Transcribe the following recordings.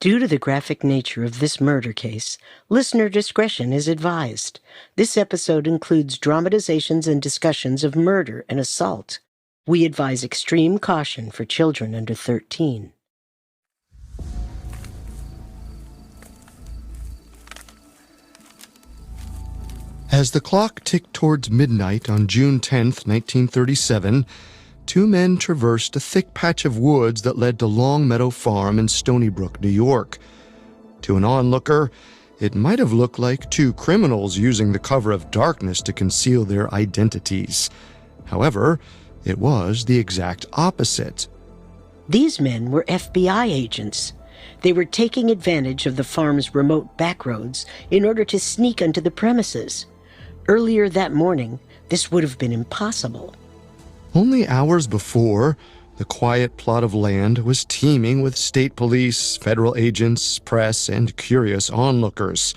Due to the graphic nature of this murder case, listener discretion is advised. This episode includes dramatizations and discussions of murder and assault. We advise extreme caution for children under 13. As the clock ticked towards midnight on June 10th, 1937, two men traversed a thick patch of woods that led to Long Meadow Farm in Stony Brook, New York. To an onlooker, it might have looked like two criminals using the cover of darkness to conceal their identities. However, it was the exact opposite. These men were FBI agents. They were taking advantage of the farm's remote backroads in order to sneak onto the premises. Earlier that morning, this would have been impossible. Only hours before, the quiet plot of land was teeming with state police, federal agents, press, and curious onlookers.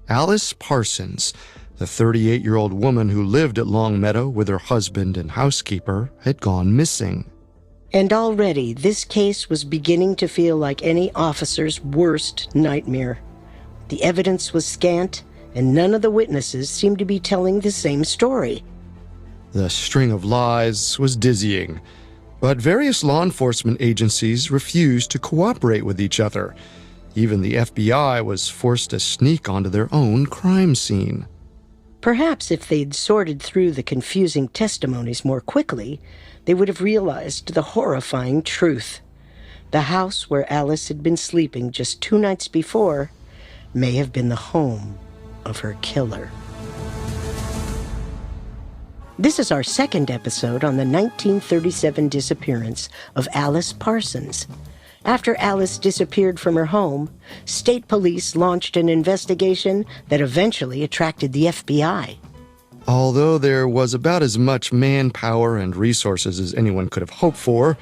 Alice Parsons, the 38-year-old woman who lived at Long Meadow with her husband and housekeeper, had gone missing. And already, this case was beginning to feel like any officer's worst nightmare. The evidence was scant, and none of the witnesses seemed to be telling the same story. The string of lies was dizzying, but various law enforcement agencies refused to cooperate with each other. Even the FBI was forced to sneak onto their own crime scene. Perhaps if they'd sorted through the confusing testimonies more quickly, they would have realized the horrifying truth. The house where Alice had been sleeping just 2 nights before may have been the home of her killer. This is our second episode on the 1937 disappearance of Alice Parsons. After Alice disappeared from her home, state police launched an investigation that eventually attracted the FBI. Although there was about as much manpower and resources as anyone could have hoped for,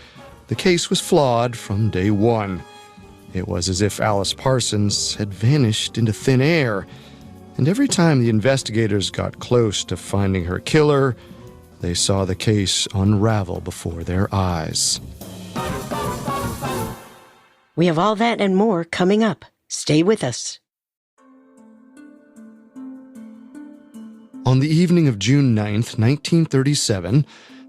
the case was flawed from day one. It was as if Alice Parsons had vanished into thin air, and every time the investigators got close to finding her killer, they saw the case unravel before their eyes. We have all that and more coming up. Stay with us. On the evening of June 9th, 1937,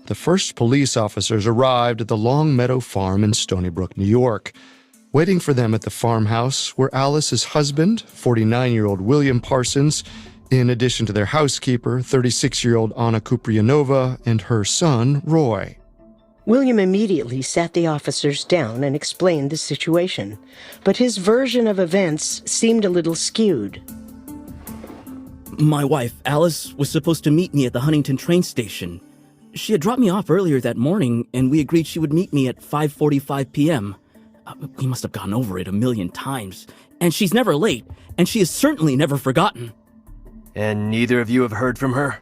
the first police officers arrived at the Long Meadow Farm in Stony Brook, New York. Waiting for them at the farmhouse were Alice's husband, 49-year-old William Parsons, in addition to their housekeeper, 36-year-old Anna Kupryanova, and her son, Roy. William immediately sat the officers down and explained the situation, but his version of events seemed a little skewed. My wife, Alice, was supposed to meet me at the Huntington train station. She had dropped me off earlier that morning, and we agreed she would meet me at 5:45 p.m. We must have gone over it 1,000,000 times, and she's never late, and she is certainly never forgotten. And neither of you have heard from her?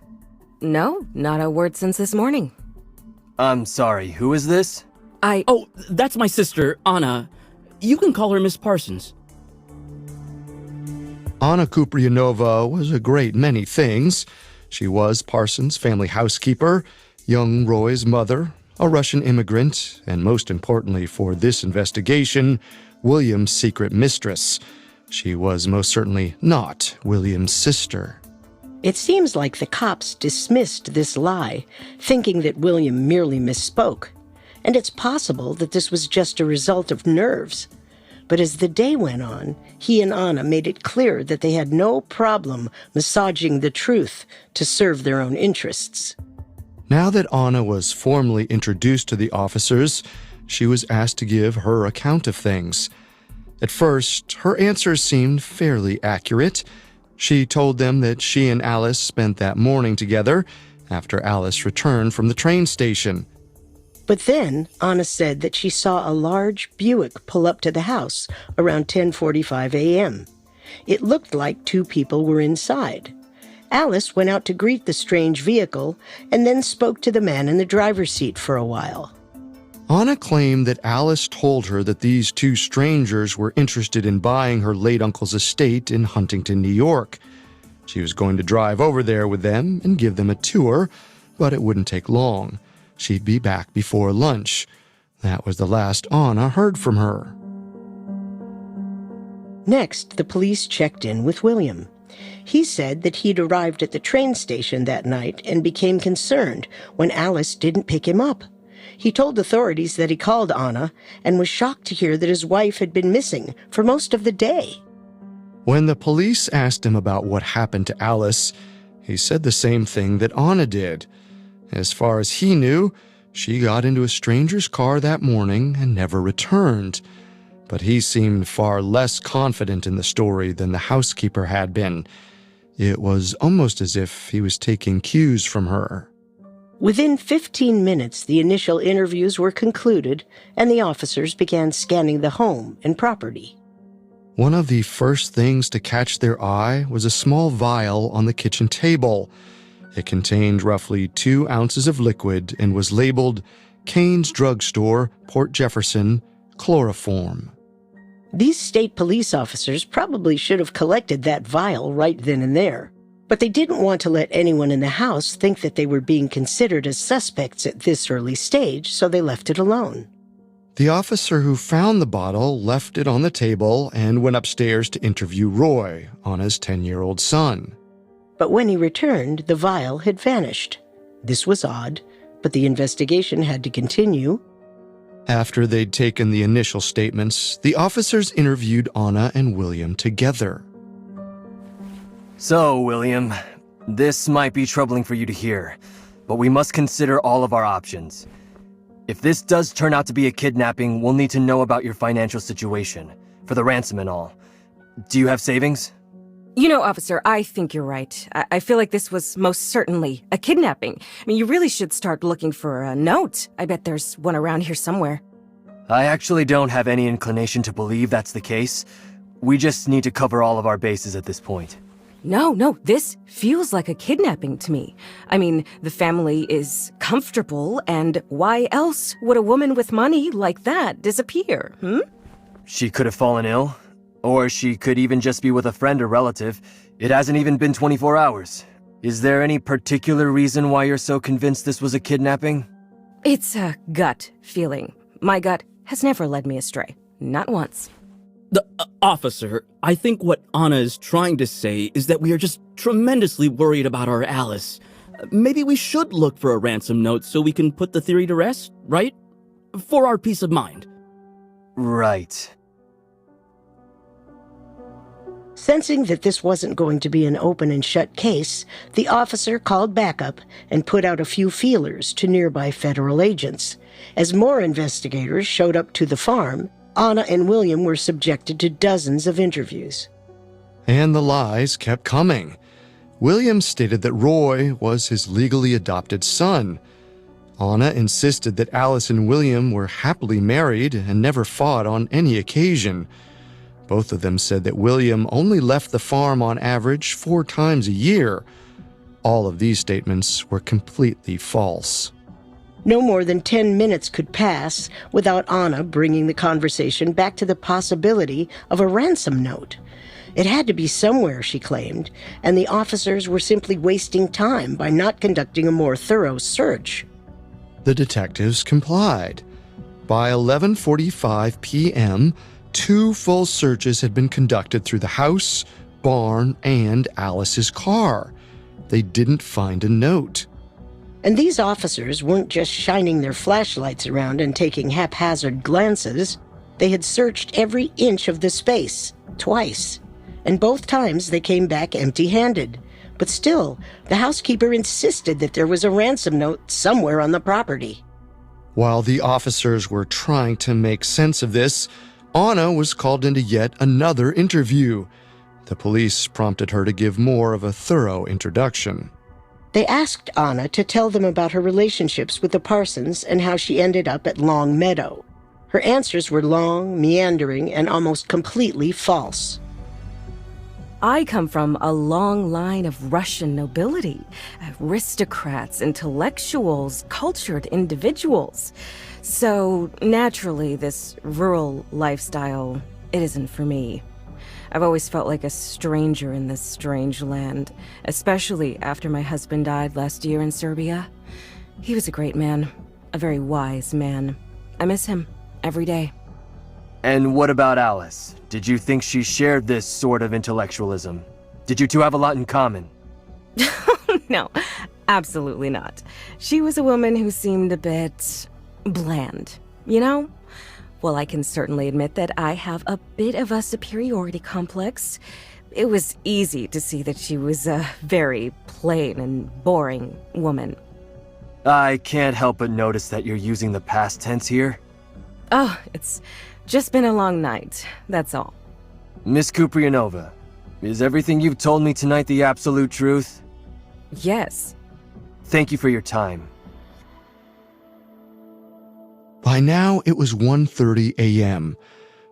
No, not a word since this morning. I'm sorry, who is this? Oh, that's my sister, Anna. You can call her Miss Parsons. Anna Kupryanova was a great many things. She was Parsons' family housekeeper, young Roy's mother, a Russian immigrant, and most importantly for this investigation, William's secret mistress. She was most certainly not William's sister. It seems like the cops dismissed this lie, thinking that William merely misspoke. And it's possible that this was just a result of nerves. But as the day went on, he and Anna made it clear that they had no problem massaging the truth to serve their own interests. Now that Anna was formally introduced to the officers, she was asked to give her account of things. At first, her answers seemed fairly accurate. She told them that she and Alice spent that morning together after Alice returned from the train station. But then Anna said that she saw a large Buick pull up to the house around 10:45 a.m. It looked like 2 people were inside. Alice went out to greet the strange vehicle and then spoke to the man in the driver's seat for a while. Anna claimed that Alice told her that these 2 strangers were interested in buying her late uncle's estate in Huntington, New York. She was going to drive over there with them and give them a tour, but it wouldn't take long. She'd be back before lunch. That was the last Anna heard from her. Next, the police checked in with William. He said that he'd arrived at the train station that night and became concerned when Alice didn't pick him up. He told authorities that he called Anna and was shocked to hear that his wife had been missing for most of the day. When the police asked him about what happened to Alice, he said the same thing that Anna did. As far as he knew, she got into a stranger's car that morning and never returned. But he seemed far less confident in the story than the housekeeper had been. It was almost as if he was taking cues from her. Within 15 minutes, the initial interviews were concluded, and the officers began scanning the home and property. One of the first things to catch their eye was a small vial on the kitchen table. It contained roughly 2 ounces of liquid and was labeled Kane's Drugstore, Port Jefferson, chloroform. These state police officers probably should have collected that vial right then and there, but they didn't want to let anyone in the house think that they were being considered as suspects at this early stage, so they left it alone. The officer who found the bottle left it on the table and went upstairs to interview Roy, Anna's 10-year-old son. But when he returned, the vial had vanished. This was odd, but the investigation had to continue. After they'd taken the initial statements, the officers interviewed Anna and William together. So, William, this might be troubling for you to hear, but we must consider all of our options. If this does turn out to be a kidnapping, we'll need to know about your financial situation, for the ransom and all. Do you have savings? You know, officer, I think you're right. I feel like this was most certainly a kidnapping. I mean, you really should start looking for a note. I bet there's one around here somewhere. I actually don't have any inclination to believe that's the case. We just need to cover all of our bases at this point. No, this feels like a kidnapping to me. I mean, the family is comfortable, and why else would a woman with money like that disappear, She could have fallen ill, or she could even just be with a friend or relative. It hasn't even been 24 hours. Is there any particular reason why you're so convinced this was a kidnapping? It's a gut feeling. My gut has never led me astray. Not once. The officer, I think what Anna is trying to say is that we are just tremendously worried about our Alice. Maybe we should look for a ransom note so we can put the theory to rest, right? For our peace of mind. Right. Sensing that this wasn't going to be an open and shut case, the officer called backup and put out a few feelers to nearby federal agents. As more investigators showed up to the farm, Anna and William were subjected to dozens of interviews. And the lies kept coming. William stated that Roy was his legally adopted son. Anna insisted that Alice and William were happily married and never fought on any occasion. Both of them said that William only left the farm on average 4 times a year. All of these statements were completely false. No more than 10 minutes could pass without Anna bringing the conversation back to the possibility of a ransom note. It had to be somewhere, she claimed, and the officers were simply wasting time by not conducting a more thorough search. The detectives complied. By 11:45 p.m., 2 full searches had been conducted through the house, barn, and Alice's car. They didn't find a note. And these officers weren't just shining their flashlights around and taking haphazard glances. They had searched every inch of the space, twice. And both times they came back empty-handed. But still, the housekeeper insisted that there was a ransom note somewhere on the property. While the officers were trying to make sense of this, Anna was called into yet another interview. The police prompted her to give more of a thorough introduction. They asked Anna to tell them about her relationships with the Parsons and how she ended up at Long Meadow. Her answers were long, meandering, and almost completely false. I come from a long line of Russian nobility, aristocrats, intellectuals, cultured individuals. So naturally, this rural lifestyle, it isn't for me. I've always felt like a stranger in this strange land, especially after my husband died last year in Serbia. He was a great man, a very wise man. I miss him every day. And what about Alice? Did you think she shared this sort of intellectualism? Did you two have a lot in common? No, absolutely not. She was a woman who seemed a bit bland, you know? Well, I can certainly admit that I have a bit of a superiority complex. It was easy to see that she was a very plain and boring woman. I can't help but notice that you're using the past tense here. Oh, it's just been a long night, that's all. Miss Kupryanova, is everything you've told me tonight the absolute truth? Yes. Thank you for your time. By now, it was 1:30 a.m.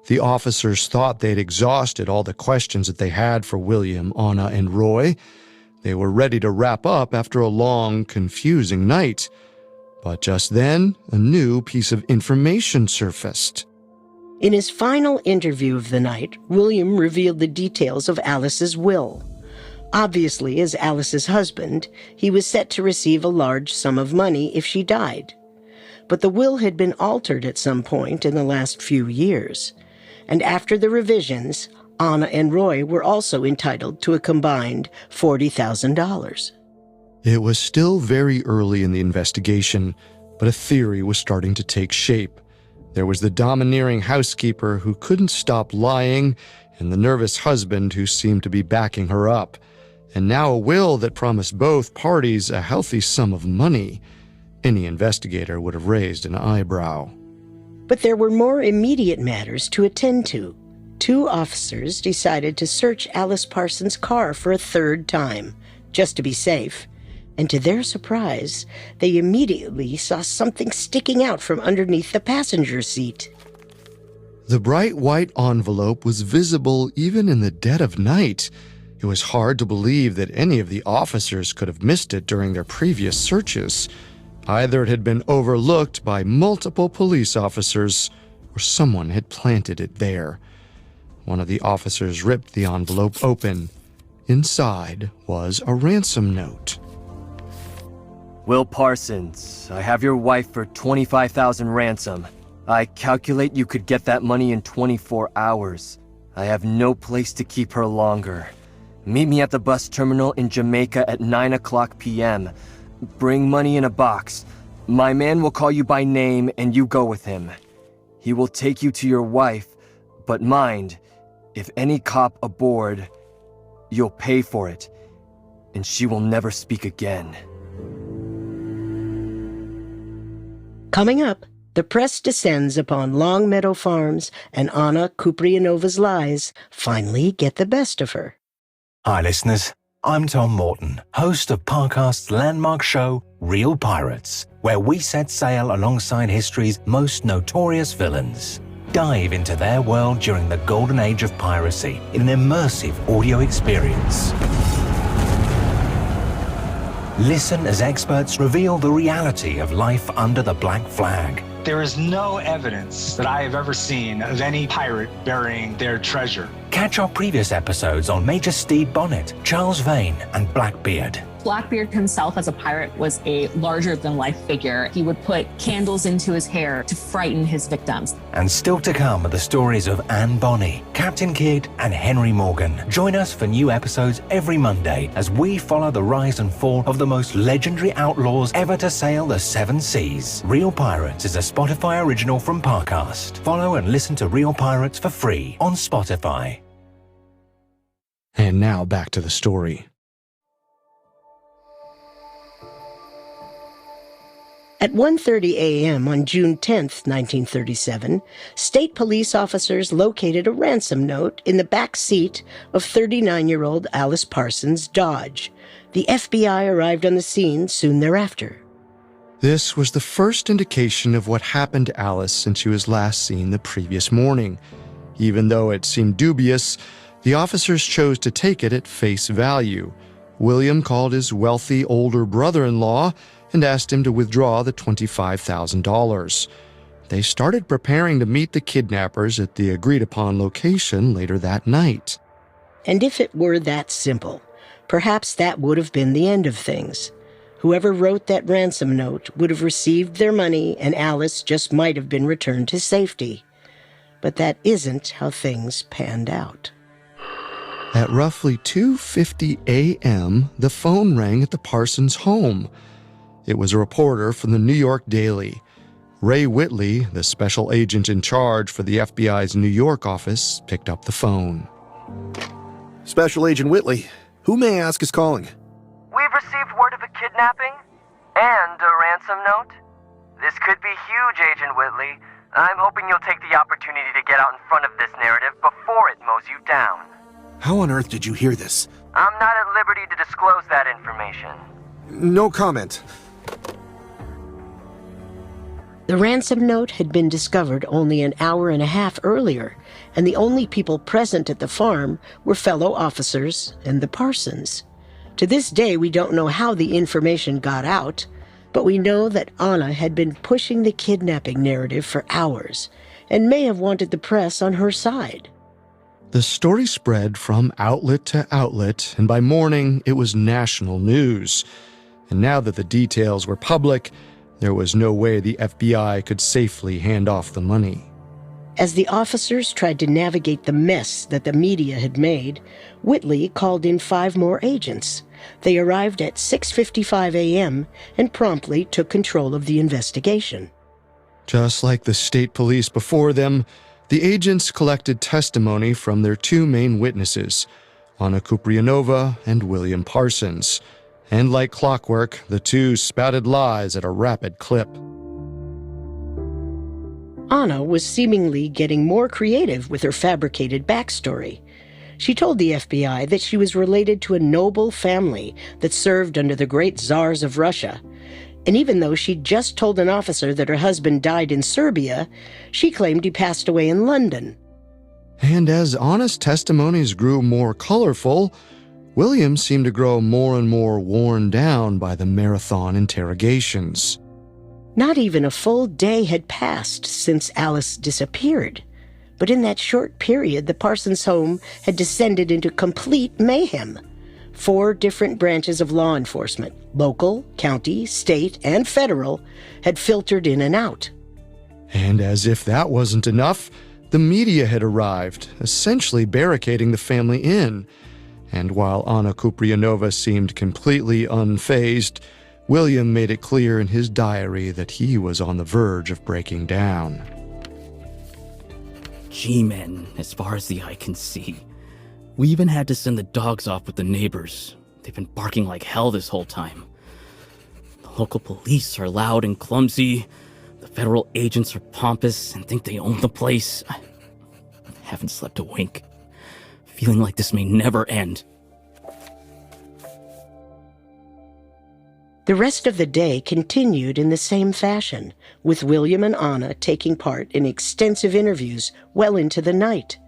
The officers thought they'd exhausted all the questions that they had for William, Anna, and Roy. They were ready to wrap up after a long, confusing night. But just then, a new piece of information surfaced. In his final interview of the night, William revealed the details of Alice's will. Obviously, as Alice's husband, he was set to receive a large sum of money if she died. But the will had been altered at some point in the last few years. And after the revisions, Anna and Roy were also entitled to a combined $40,000. It was still very early in the investigation, but a theory was starting to take shape. There was the domineering housekeeper who couldn't stop lying, and the nervous husband who seemed to be backing her up. And now a will that promised both parties a healthy sum of money. Any investigator would have raised an eyebrow. But there were more immediate matters to attend to. 2 officers decided to search Alice Parsons' car for a third time, just to be safe. And to their surprise, they immediately saw something sticking out from underneath the passenger seat. The bright white envelope was visible even in the dead of night. It was hard to believe that any of the officers could have missed it during their previous searches. Either it had been overlooked by multiple police officers, or someone had planted it there. One of the officers ripped the envelope open. Inside was a ransom note. Will Parsons, I have your wife for $25,000 ransom. I calculate you could get that money in 24 hours. I have no place to keep her longer. Meet me at the bus terminal in Jamaica at 9:00 p.m. Bring money in a box. My man will call you by name and you go with him. He will take you to your wife, but mind, if any cop aboard, you'll pay for it, and she will never speak again. Coming up, the press descends upon Long Meadow Farms, and Anna Kupryanovas' lies finally get the best of her. Hi listeners, I'm Tom Morton, host of Parcasts' landmark show, Real Pirates, where we set sail alongside history's most notorious villains. Dive into their world during the golden age of piracy in an immersive audio experience. Listen as experts reveal the reality of life under the black flag. There is no evidence that I have ever seen of any pirate burying their treasure. Catch our previous episodes on Major Stede Bonnet, Charles Vane, and Blackbeard. Blackbeard himself as a pirate was a larger-than-life figure. He would put candles into his hair to frighten his victims. And still to come are the stories of Anne Bonny, Captain Kidd, and Henry Morgan. Join us for new episodes every Monday as we follow the rise and fall of the most legendary outlaws ever to sail the 7 seas. Real Pirates is a Spotify original from Parcast. Follow and listen to Real Pirates for free on Spotify. And now back to the story. At 1:30 a.m. on June 10, 1937, state police officers located a ransom note in the back seat of 39-year-old Alice Parsons' Dodge. The FBI arrived on the scene soon thereafter. This was the first indication of what happened to Alice since she was last seen the previous morning. Even though it seemed dubious, the officers chose to take it at face value. William called his wealthy older brother-in-law and asked him to withdraw the $25,000. They started preparing to meet the kidnappers at the agreed-upon location later that night. And if it were that simple, perhaps that would have been the end of things. Whoever wrote that ransom note would have received their money, and Alice just might have been returned to safety. But that isn't how things panned out. At roughly 2:50 a.m., the phone rang at the Parsons home. It was a reporter from the New York Daily. Ray Whitley, the special agent in charge for the FBI's New York office, picked up the phone. Special Agent Whitley, who may I ask is calling? We've received word of a kidnapping and a ransom note. This could be huge, Agent Whitley. I'm hoping you'll take the opportunity to get out in front of this narrative before it mows you down. How on earth did you hear this? I'm not at liberty to disclose that information. No comment. The ransom note had been discovered only an hour and a half earlier, and the only people present at the farm were fellow officers and the Parsons. To this day, we don't know how the information got out, but we know that Anna had been pushing the kidnapping narrative for hours and may have wanted the press on her side. The story spread from outlet to outlet, and by morning it was national news. And now that the details were public, there was no way the FBI could safely hand off the money. As the officers tried to navigate the mess that the media had made, Whitley called in 5 more agents. They arrived at 6:55 a.m. and promptly took control of the investigation. Just like the state police before them, the agents collected testimony from their 2 main witnesses, Anna Kupryanova and William Parsons. And like clockwork, the two spouted lies at a rapid clip. Anna was seemingly getting more creative with her fabricated backstory. She told the FBI that she was related to a noble family that served under the great czars of Russia. And even though she'd just told an officer that her husband died in Serbia, she claimed he passed away in London. And as Anna's testimonies grew more colorful, William seemed to grow more and more worn down by the marathon interrogations. Not even a full day had passed since Alice disappeared. But in that short period, the Parsons home had descended into complete mayhem. 4 different branches of law enforcement, local, county, state, and federal, had filtered in and out. And as if that wasn't enough, the media had arrived, essentially barricading the family in. And while Anna Kupryanova seemed completely unfazed, William made it clear in his diary that he was on the verge of breaking down. G-men, as far as the eye can see. We even had to send the dogs off with the neighbors. They've been barking like hell this whole time. The local police are loud and clumsy. The federal agents are pompous and think they own the place. I haven't slept a wink. Feeling like this may never end. The rest of the day continued in the same fashion, with William and Anna taking part in extensive interviews well into the night.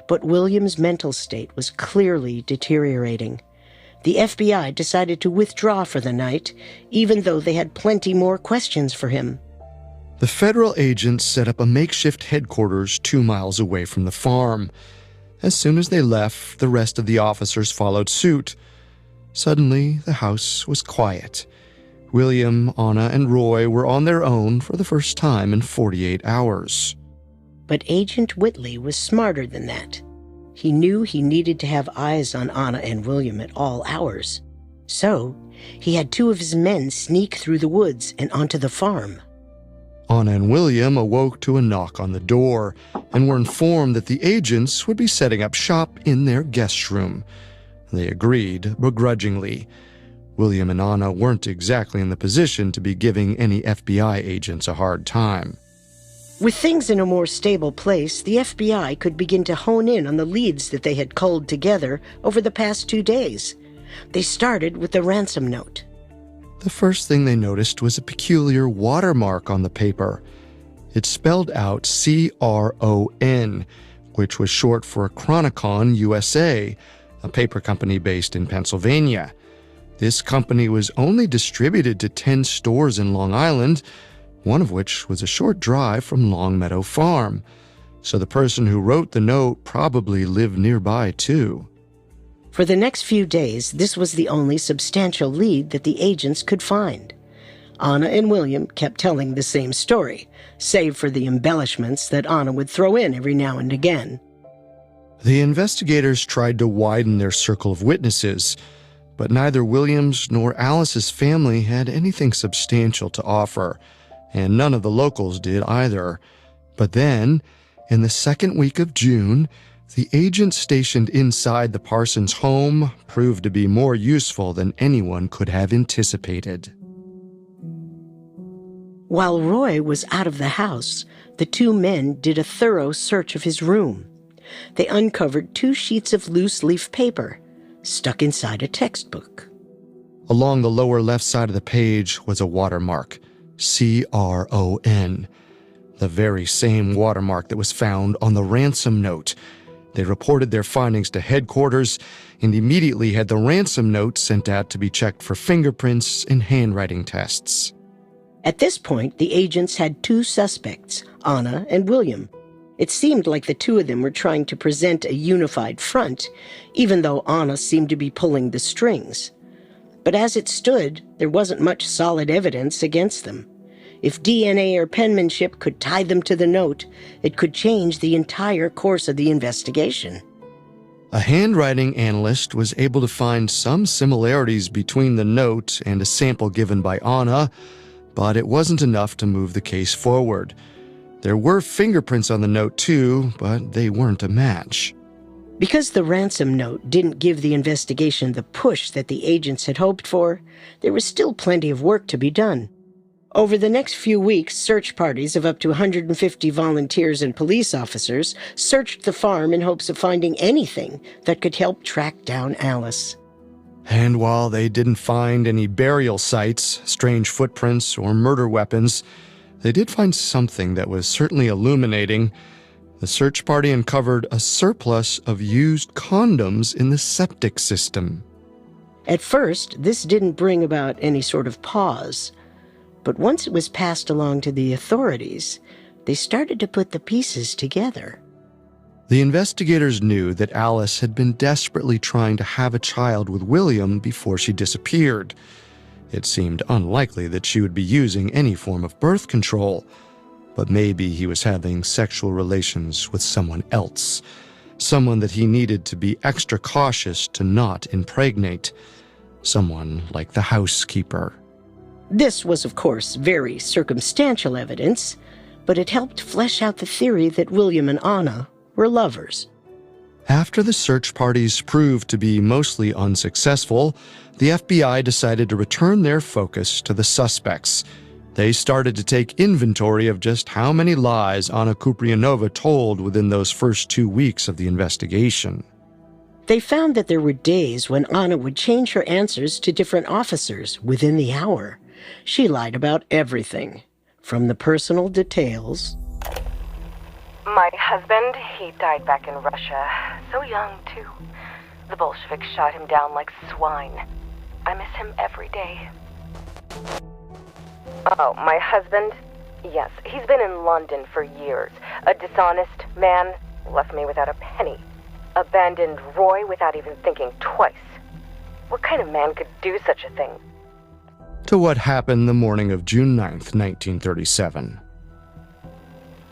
But William's mental state was clearly deteriorating. The FBI decided to withdraw for the night, even though they had plenty more questions for him. The federal agents set up a makeshift headquarters 2 miles away from the farm. As soon as they left, the rest of the officers followed suit. Suddenly, the house was quiet. William, Anna, and Roy were on their own for the first time in 48 hours. But Agent Whitley was smarter than that. He knew he needed to have eyes on Anna and William at all hours. So, he had 2 of his men sneak through the woods and onto the farm. Anna and William awoke to a knock on the door and were informed that the agents would be setting up shop in their guest room. They agreed begrudgingly. William and Anna weren't exactly in the position to be giving any FBI agents a hard time. With things in a more stable place, the FBI could begin to hone in on the leads that they had culled together over the past 2 days. They started with the ransom note. The first thing they noticed was a peculiar watermark on the paper. It spelled out CRON, which was short for Chronicon USA, a paper company based in Pennsylvania. This company was only distributed to 10 stores in Long Island, one of which was a short drive from Longmeadow Farm. So the person who wrote the note probably lived nearby too. For the next few days, this was the only substantial lead that the agents could find. Anna and William kept telling the same story, save for the embellishments that Anna would throw in every now and again. The investigators tried to widen their circle of witnesses, but neither William's nor Alice's family had anything substantial to offer, and none of the locals did either. But then, in the second week of June, the agent stationed inside the Parsons home proved to be more useful than anyone could have anticipated. While Roy was out of the house, the two men did a thorough search of his room. They uncovered 2 sheets of loose-leaf paper stuck inside a textbook. Along the lower left side of the page was a watermark, CRON, the very same watermark that was found on the ransom note. They reported their findings to headquarters and immediately had the ransom note sent out to be checked for fingerprints and handwriting tests. At this point, the agents had 2 suspects, Anna and William. It seemed like the 2 of them were trying to present a unified front, even though Anna seemed to be pulling the strings. But as it stood, there wasn't much solid evidence against them. If DNA or penmanship could tie them to the note, it could change the entire course of the investigation. A handwriting analyst was able to find some similarities between the note and a sample given by Anna, but it wasn't enough to move the case forward. There were fingerprints on the note too, but they weren't a match. Because the ransom note didn't give the investigation the push that the agents had hoped for, there was still plenty of work to be done. Over the next few weeks, search parties of up to 150 volunteers and police officers searched the farm in hopes of finding anything that could help track down Alice. And while they didn't find any burial sites, strange footprints, or murder weapons, they did find something that was certainly illuminating. The search party uncovered a surplus of used condoms in the septic system. At first, this didn't bring about any sort of pause. But once it was passed along to the authorities, they started to put the pieces together. The investigators knew that Alice had been desperately trying to have a child with William before she disappeared. It seemed unlikely that she would be using any form of birth control, but maybe he was having sexual relations with someone else, someone that he needed to be extra cautious to not impregnate, someone like the housekeeper. This was, of course, very circumstantial evidence, but it helped flesh out the theory that William and Anna were lovers. After the search parties proved to be mostly unsuccessful, the FBI decided to return their focus to the suspects. They started to take inventory of just how many lies Anna Kupryanova told within those first 2 weeks of the investigation. They found that there were days when Anna would change her answers to different officers within the hour. She lied about everything, from the personal details. My husband, he died back in Russia. So young, too. The Bolsheviks shot him down like swine. I miss him every day. Oh, my husband? Yes, he's been in London for years. A dishonest man, left me without a penny. Abandoned Roy without even thinking twice. What kind of man could do such a thing? To what happened the morning of June 9th, 1937.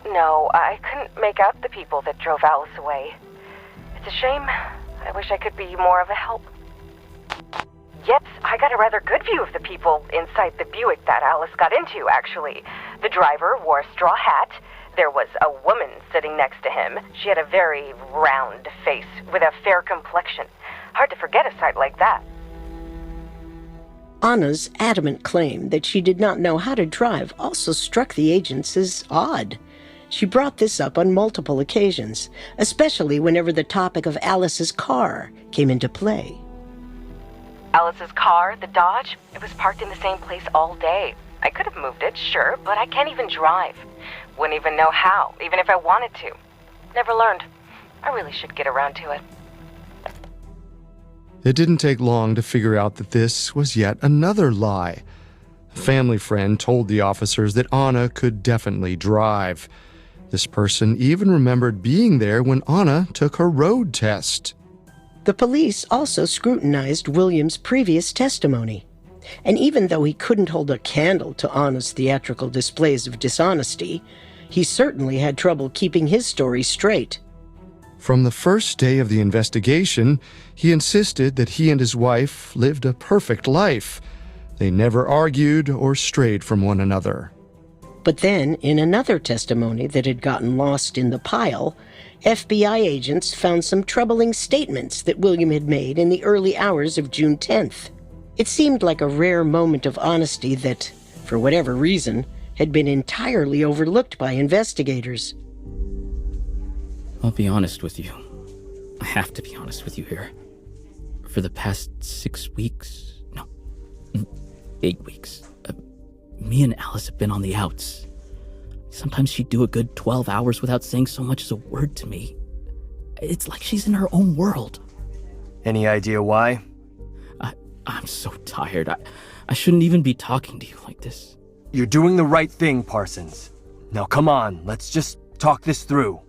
No, I couldn't make out the people that drove Alice away. It's a shame. I wish I could be more of a help. Yes, I got a rather good view of the people inside the Buick that Alice got into, actually. The driver wore a straw hat. There was a woman sitting next to him. She had a very round face with a fair complexion. Hard to forget a sight like that. Anna's adamant claim that she did not know how to drive also struck the agents as odd. She brought this up on multiple occasions, especially whenever the topic of Alice's car came into play. Alice's car, the Dodge, it was parked in the same place all day. I could have moved it, sure, but I can't even drive. Wouldn't even know how, even if I wanted to. Never learned. I really should get around to it. It didn't take long to figure out that this was yet another lie. A family friend told the officers that Anna could definitely drive. This person even remembered being there when Anna took her road test. The police also scrutinized William's previous testimony. And even though he couldn't hold a candle to Anna's theatrical displays of dishonesty, he certainly had trouble keeping his story straight. From the first day of the investigation, he insisted that he and his wife lived a perfect life. They never argued or strayed from one another. But then, in another testimony that had gotten lost in the pile, FBI agents found some troubling statements that William had made in the early hours of June 10th. It seemed like a rare moment of honesty that, for whatever reason, had been entirely overlooked by investigators. I'll be honest with you. I have to be honest with you here. For the past 8 weeks, me and Alice have been on the outs. Sometimes she'd do a good 12 hours without saying so much as a word to me. It's like she's in her own world. Any idea why? I'm so tired. I shouldn't even be talking to you like this. You're doing the right thing, Parsons. Now come on, let's just talk this through.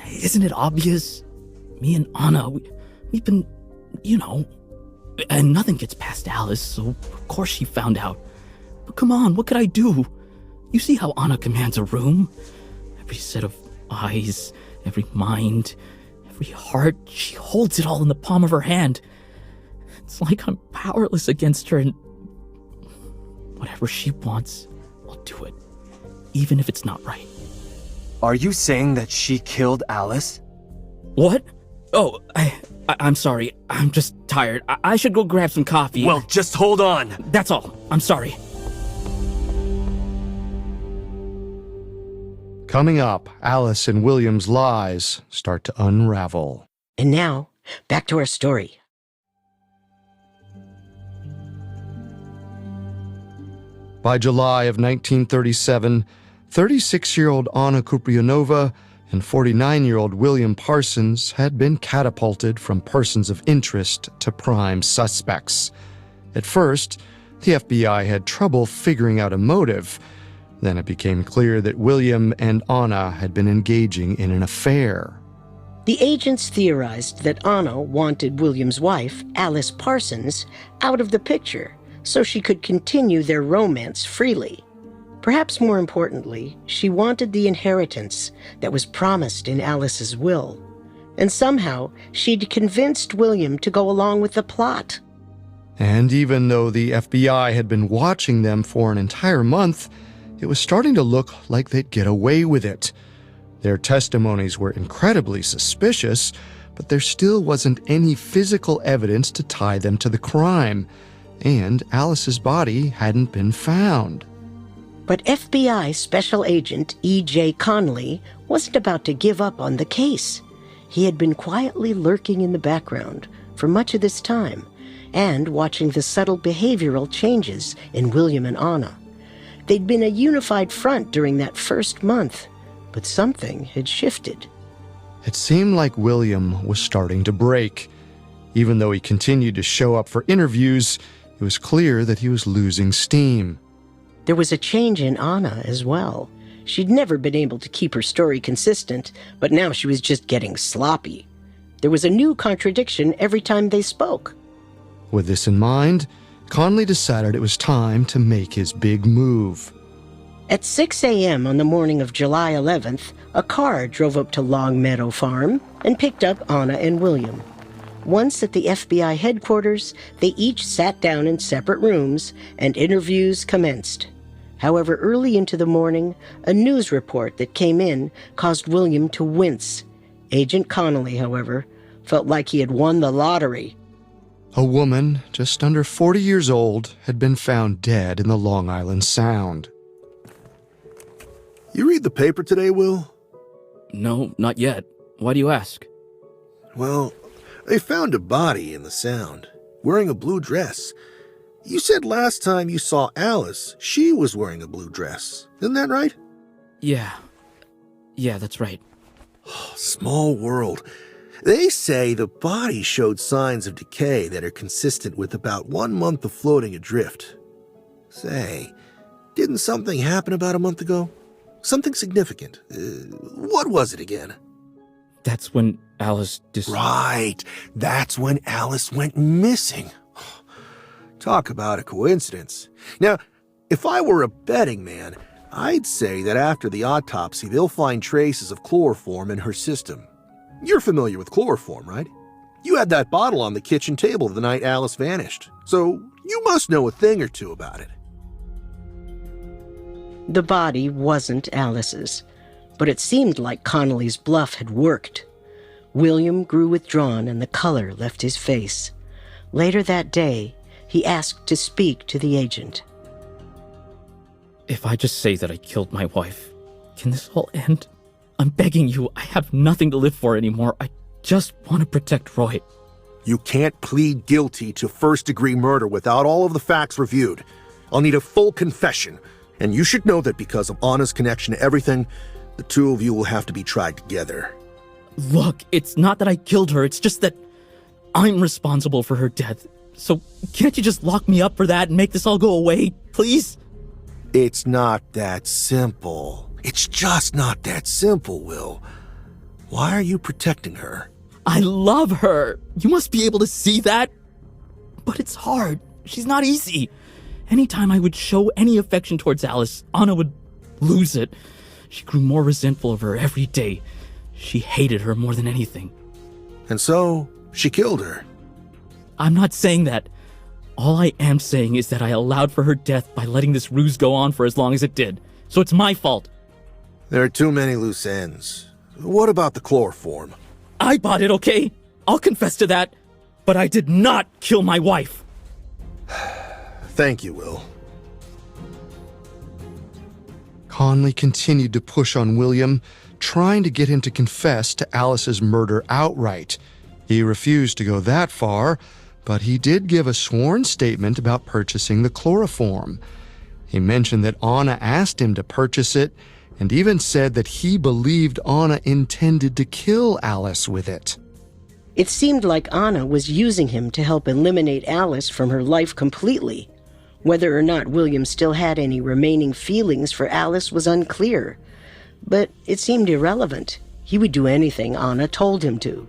Isn't it obvious? Me and Anna, we've been, and nothing gets past Alice, so of course she found out. But come on, what could I do? You see how Anna commands a room? Every set of eyes, every mind, every heart, she holds it all in the palm of her hand. It's like I'm powerless against her, and whatever she wants, I'll do it, even if it's not right. Are you saying that she killed Alice? What? Oh, I'm sorry. I'm just tired. I should go grab some coffee. Well, just hold on. That's all. I'm sorry. Coming up, Alice and William's lies start to unravel. And now, back to our story. By July of 1937, 36-year-old Anna Kupryanova and 49-year-old William Parsons had been catapulted from persons of interest to prime suspects. At first, the FBI had trouble figuring out a motive. Then it became clear that William and Anna had been engaging in an affair. The agents theorized that Anna wanted William's wife, Alice Parsons, out of the picture so she could continue their romance freely. Perhaps more importantly, she wanted the inheritance that was promised in Alice's will. And somehow, she'd convinced William to go along with the plot. And even though the FBI had been watching them for an entire month, it was starting to look like they'd get away with it. Their testimonies were incredibly suspicious, but there still wasn't any physical evidence to tie them to the crime. And Alice's body hadn't been found. But FBI Special Agent E.J. Connolly wasn't about to give up on the case. He had been quietly lurking in the background for much of this time and watching the subtle behavioral changes in William and Anna. They'd been a unified front during that first month, but something had shifted. It seemed like William was starting to break. Even though he continued to show up for interviews, it was clear that he was losing steam. There was a change in Anna as well. She'd never been able to keep her story consistent, but now she was just getting sloppy. There was a new contradiction every time they spoke. With this in mind, Conley decided it was time to make his big move. At 6 a.m. on the morning of July 11th, a car drove up to Long Meadow Farm and picked up Anna and William. Once at the FBI headquarters, they each sat down in separate rooms and interviews commenced. However, early into the morning, a news report that came in caused William to wince. Agent Connolly, however, felt like he had won the lottery. A woman, just under 40 years old, had been found dead in the Long Island Sound. You read the paper today, Will? No, not yet. Why do you ask? Well, they found a body in the Sound, wearing a blue dress. You said last time you saw Alice, she was wearing a blue dress. Isn't that right? Yeah, that's right. Small world. They say the body showed signs of decay that are consistent with about 1 month of floating adrift. Say, didn't something happen about a month ago? Something significant. What was it again? That's when Alice Right. That's when Alice went missing. Talk about a coincidence. Now, if I were a betting man, I'd say that after the autopsy, they'll find traces of chloroform in her system. You're familiar with chloroform, right? You had that bottle on the kitchen table the night Alice vanished, so you must know a thing or two about it. The body wasn't Alice's, but it seemed like Connolly's bluff had worked. William grew withdrawn and the color left his face. Later that day, he asked to speak to the agent. If I just say that I killed my wife, can this all end? I'm begging you, I have nothing to live for anymore. I just want to protect Roy. You can't plead guilty to first-degree murder without all of the facts reviewed. I'll need a full confession, and you should know that because of Anna's connection to everything, the two of you will have to be tried together. Look, it's not that I killed her, it's just that I'm responsible for her death. So can't you just lock me up for that and make this all go away, please? It's not that simple. It's just not that simple, Will. Why are you protecting her? I love her. You must be able to see that. But it's hard. She's not easy. Anytime I would show any affection towards Alice, Anna would lose it. She grew more resentful of her every day. She hated her more than anything. And so, she killed her. I'm not saying that. All I am saying is that I allowed for her death by letting this ruse go on for as long as it did. So it's my fault. There are too many loose ends. What about the chloroform? I bought it, okay? I'll confess to that. But I did not kill my wife. Thank you, Will. Conley continued to push on William, trying to get him to confess to Alice's murder outright. He refused to go that far, but he did give a sworn statement about purchasing the chloroform. He mentioned that Anna asked him to purchase it, and even said that he believed Anna intended to kill Alice with it. It seemed like Anna was using him to help eliminate Alice from her life completely. Whether or not William still had any remaining feelings for Alice was unclear, but it seemed irrelevant. He would do anything Anna told him to.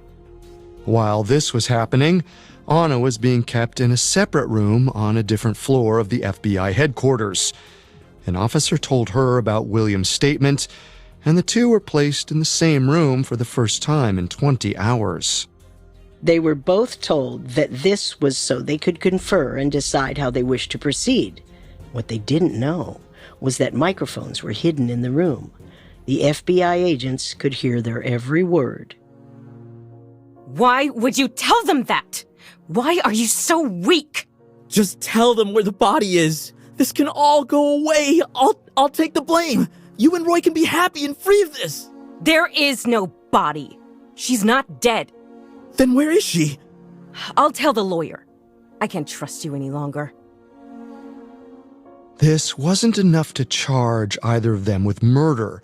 While this was happening, Anna was being kept in a separate room on a different floor of the FBI headquarters. An officer told her about William's statement, and the two were placed in the same room for the first time in 20 hours. They were both told that this was so they could confer and decide how they wished to proceed. What they didn't know was that microphones were hidden in the room. The FBI agents could hear their every word. Why would you tell them that? Why are you so weak? Just tell them where the body is. This can all go away. I'll take the blame. You and Roy can be happy and free of this. There is no body. She's not dead. Then where is she? I'll tell the lawyer. I can't trust you any longer. This wasn't enough to charge either of them with murder,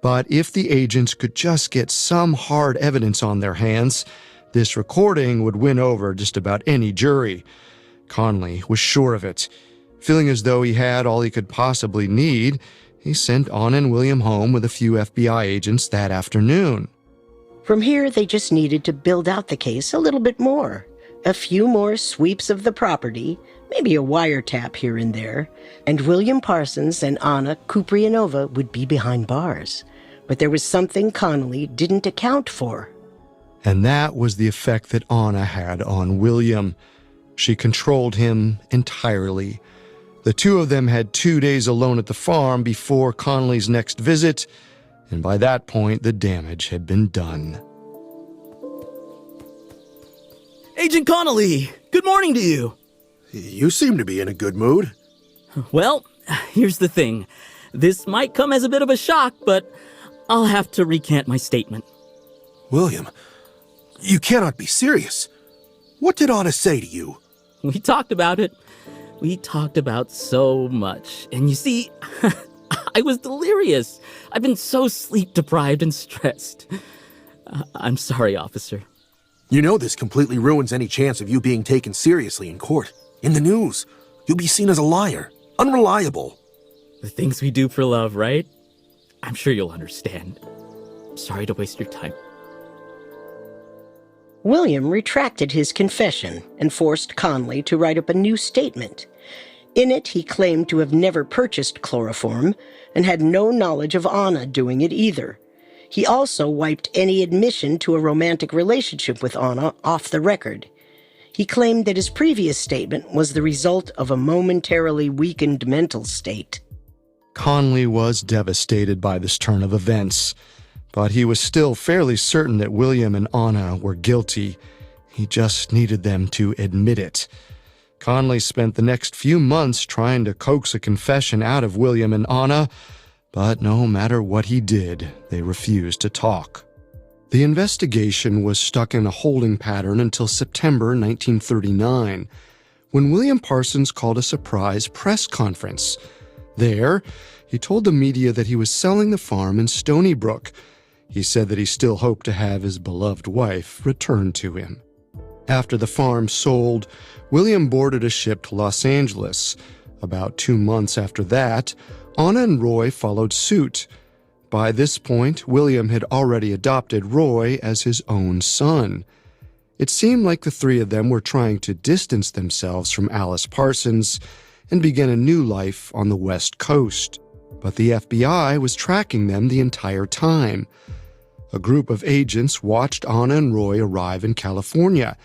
but if the agents could just get some hard evidence on their hands, this recording would win over just about any jury. Conley was sure of it. Feeling as though he had all he could possibly need, he sent Anna and William home with a few FBI agents that afternoon. From here, they just needed to build out the case a little bit more. A few more sweeps of the property, maybe a wiretap here and there, and William Parsons and Anna Kupryanova would be behind bars. But there was something Connolly didn't account for. And that was the effect that Anna had on William. She controlled him entirely. The two of them had 2 days alone at the farm before Connolly's next visit, and by that point, the damage had been done. Agent Connolly, good morning to you. You seem to be in a good mood. Well, here's the thing. This might come as a bit of a shock, but I'll have to recant my statement. William, you cannot be serious. What did Anna say to you? We talked about it. We talked about so much. And you see, I was delirious. I've been so sleep-deprived and stressed. I'm sorry, officer. You know this completely ruins any chance of you being taken seriously in court. In the news, you'll be seen as a liar, unreliable. The things we do for love, right? I'm sure you'll understand. Sorry to waste your time. William retracted his confession and forced Conley to write up a new statement. In it, he claimed to have never purchased chloroform and had no knowledge of Anna doing it either. He also wiped any admission to a romantic relationship with Anna off the record. He claimed that his previous statement was the result of a momentarily weakened mental state. Conley was devastated by this turn of events, but he was still fairly certain that William and Anna were guilty. He just needed them to admit it. Conley spent the next few months trying to coax a confession out of William and Anna, but no matter what he did, they refused to talk. The investigation was stuck in a holding pattern until September 1939, when William Parsons called a surprise press conference. There, he told the media that he was selling the farm in Stony Brook. He said that he still hoped to have his beloved wife returned to him. After the farm sold, William boarded a ship to Los Angeles. About 2 months after that, Anna and Roy followed suit. By this point, William had already adopted Roy as his own son. It seemed like the three of them were trying to distance themselves from Alice Parsons and begin a new life on the West Coast. But the FBI was tracking them the entire time. A group of agents watched Anna and Roy arrive in California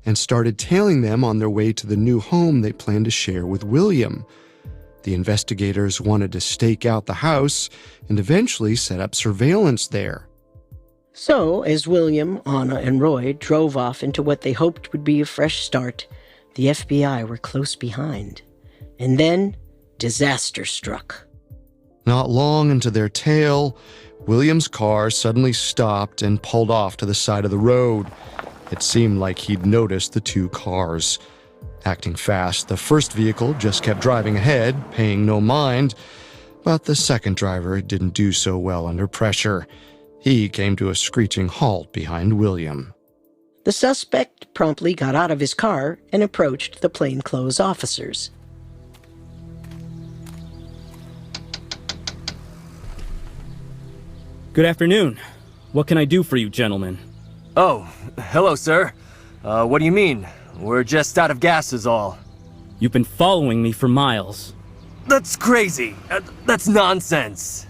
and started tailing them on their way to the new home they planned to share with William. The investigators wanted to stake out the house and eventually set up surveillance there. So, as William, Anna, and Roy drove off into what they hoped would be a fresh start, the FBI were close behind. And then, disaster struck. Not long into their tale, William's car suddenly stopped and pulled off to the side of the road. It seemed like he'd noticed the two cars. Acting fast, the first vehicle just kept driving ahead, paying no mind, but the second driver didn't do so well under pressure. He came to a screeching halt behind William. The suspect promptly got out of his car and approached the plainclothes officers. Good afternoon. What can I do for you, gentlemen? Oh, hello, sir. What do you mean? We're just out of gas is all. You've been following me for miles. That's crazy. That's nonsense.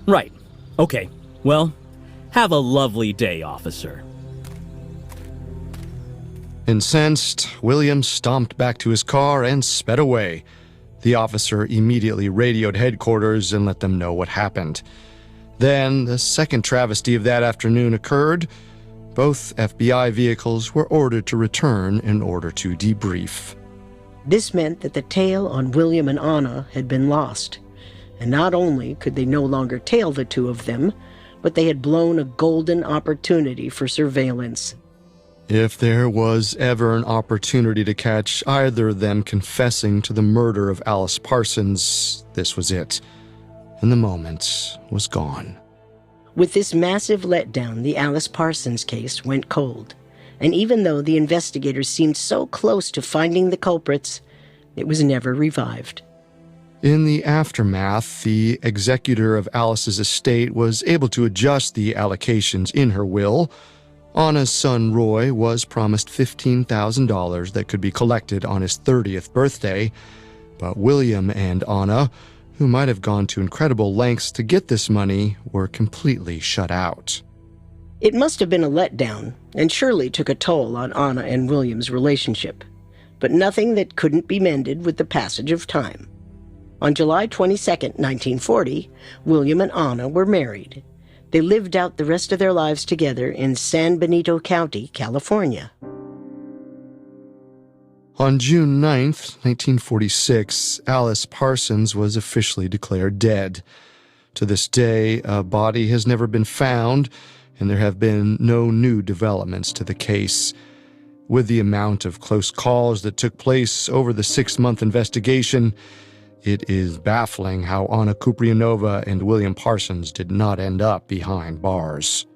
Right. Okay. Well, have a lovely day, officer. Incensed, William stomped back to his car and sped away. The officer immediately radioed headquarters and let them know what happened. Then, the second travesty of that afternoon occurred. Both FBI vehicles were ordered to return in order to debrief. This meant that the tail on William and Anna had been lost. And not only could they no longer tail the two of them, but they had blown a golden opportunity for surveillance. If there was ever an opportunity to catch either of them confessing to the murder of Alice Parsons, this was it. And the moment was gone. With this massive letdown, the Alice Parsons case went cold. And even though the investigators seemed so close to finding the culprits, it was never revived. In the aftermath, the executor of Alice's estate was able to adjust the allocations in her will. Anna's son Roy was promised $15,000 that could be collected on his 30th birthday, but William and Anna, who might have gone to incredible lengths to get this money, were completely shut out. It must have been a letdown, and surely took a toll on Anna and William's relationship, but nothing that couldn't be mended with the passage of time. On July 22, 1940, William and Anna were married. They lived out the rest of their lives together in San Benito County, California. On June 9, 1946, Alice Parsons was officially declared dead. To this day, a body has never been found, and there have been no new developments to the case. With the amount of close calls that took place over the 6-month investigation, it is baffling how Anna Kupryanova and William Parsons did not end up behind bars.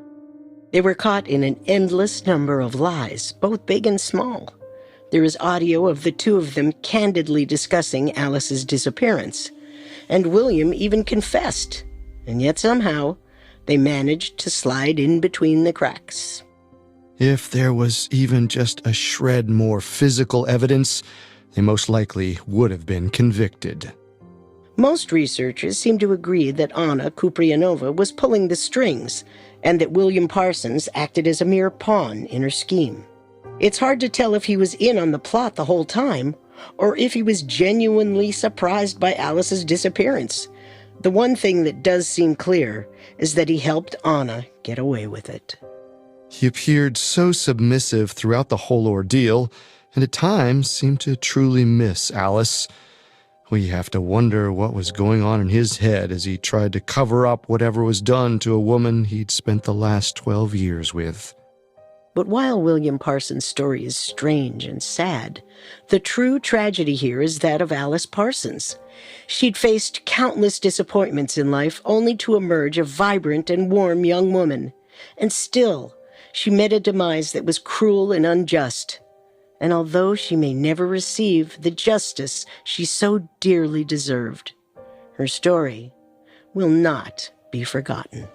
They were caught in an endless number of lies, both big and small. There is audio of the two of them candidly discussing Alice's disappearance, and William even confessed, and yet somehow they managed to slide in between the cracks. If there was even just a shred more physical evidence, they most likely would have been convicted. Most researchers seem to agree that Anna Kupryanova was pulling the strings, and that William Parsons acted as a mere pawn in her scheme. It's hard to tell if he was in on the plot the whole time, or if he was genuinely surprised by Alice's disappearance. The one thing that does seem clear is that he helped Anna get away with it. He appeared so submissive throughout the whole ordeal, and at times seemed to truly miss Alice. We have to wonder what was going on in his head as he tried to cover up whatever was done to a woman he'd spent the last 12 years with. But while William Parsons' story is strange and sad, the true tragedy here is that of Alice Parsons. She'd faced countless disappointments in life only to emerge a vibrant and warm young woman. And still, she met a demise that was cruel and unjust. And although she may never receive the justice she so dearly deserved, her story will not be forgotten.